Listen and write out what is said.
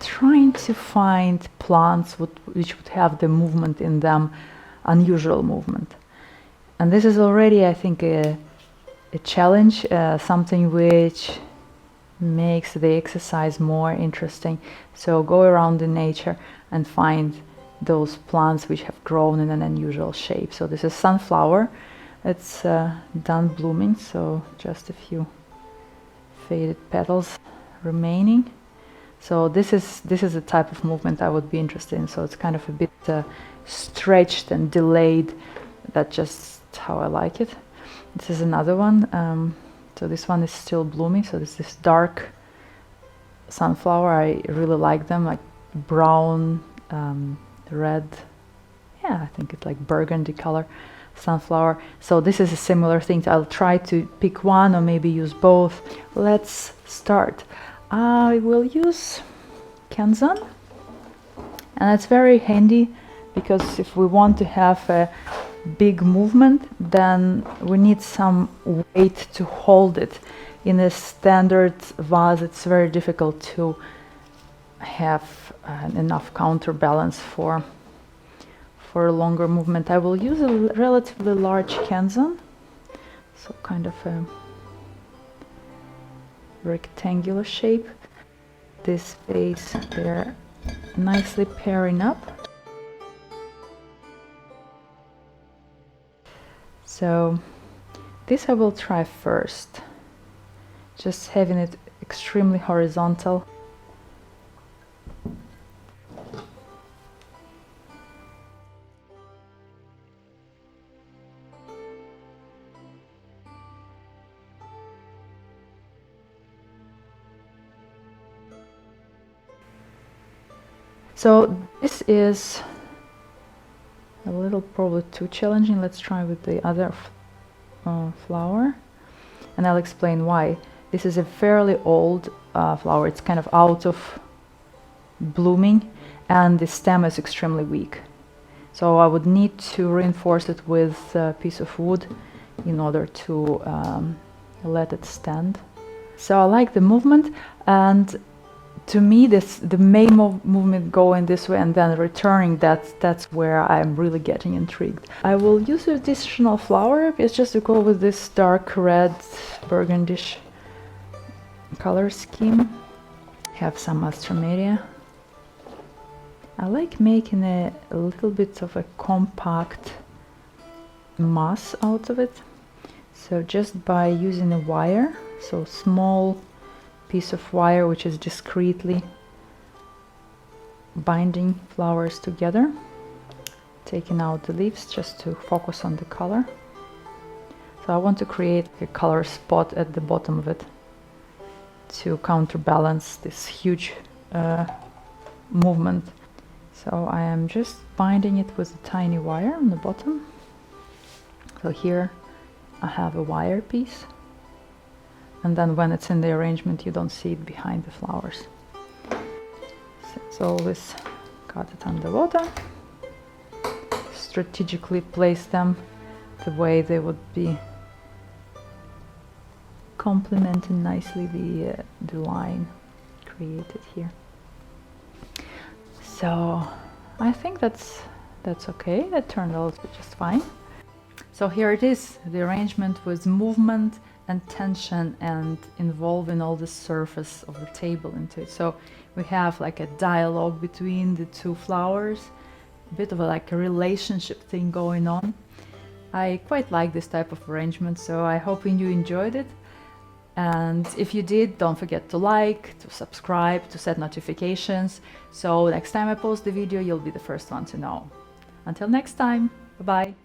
trying to find plants which would have the movement in them, unusual movement. And this is already, I think, a challenge, something which makes the exercise more interesting. So go around in nature and find those plants which have grown in an unusual shape. So this is sunflower. It's done blooming, so just a few faded petals remaining. So this is a type of movement I would be interested in. So it's kind of a bit stretched and delayed. That's just how I like it. This is another one. So this one is still blooming. So this dark sunflower. I really like them, like brown, red. Yeah, I think it's like burgundy color sunflower. So this is a similar thing. I'll try to pick one or maybe use both. Let's start. I will use Kenzan, and it's very handy because if we want to have a big movement, then we need some weight to hold it. In a standard vase, it's very difficult to have enough counterbalance for a longer movement. I will use a relatively large Kenzan, so kind of a rectangular shape. This face, they're nicely pairing up. So this I will try first, just having it extremely horizontal. So this is a little probably too challenging. Let's try with the other flower, and I'll explain why. This is a fairly old flower. It's kind of out of blooming, and the stem is extremely weak. So I would need to reinforce it with a piece of wood in order to let it stand. So I like the movement, and to me the main movement going this way and then returning, that's where I'm really getting intrigued. I will use an additional flower. It's just to go with this dark red burgundish color scheme. Have some astromeria. I like making a little bit of a compact mass out of it. So just by using a wire, so small piece of wire which is discreetly binding flowers together, taking out the leaves just to focus on the color. So I want to create a color spot at the bottom of it to counterbalance this huge movement. So I am just binding it with a tiny wire on the bottom. So here I have a wire piece, and then when it's in the arrangement you don't see it behind the flowers. So always got it underwater, strategically place them the way they would be complementing nicely the line created here. So I think that's okay. That turned out just fine. So here it is, the arrangement with movement and tension and involving all the surface of the table into it. So we have like a dialogue between the two flowers, a bit of like a relationship thing going on. I quite like this type of arrangement, so I hope you enjoyed it. And if you did, don't forget to like, to subscribe, to set notifications, so next time I post the video you'll be the first one to know. Until next time, bye bye.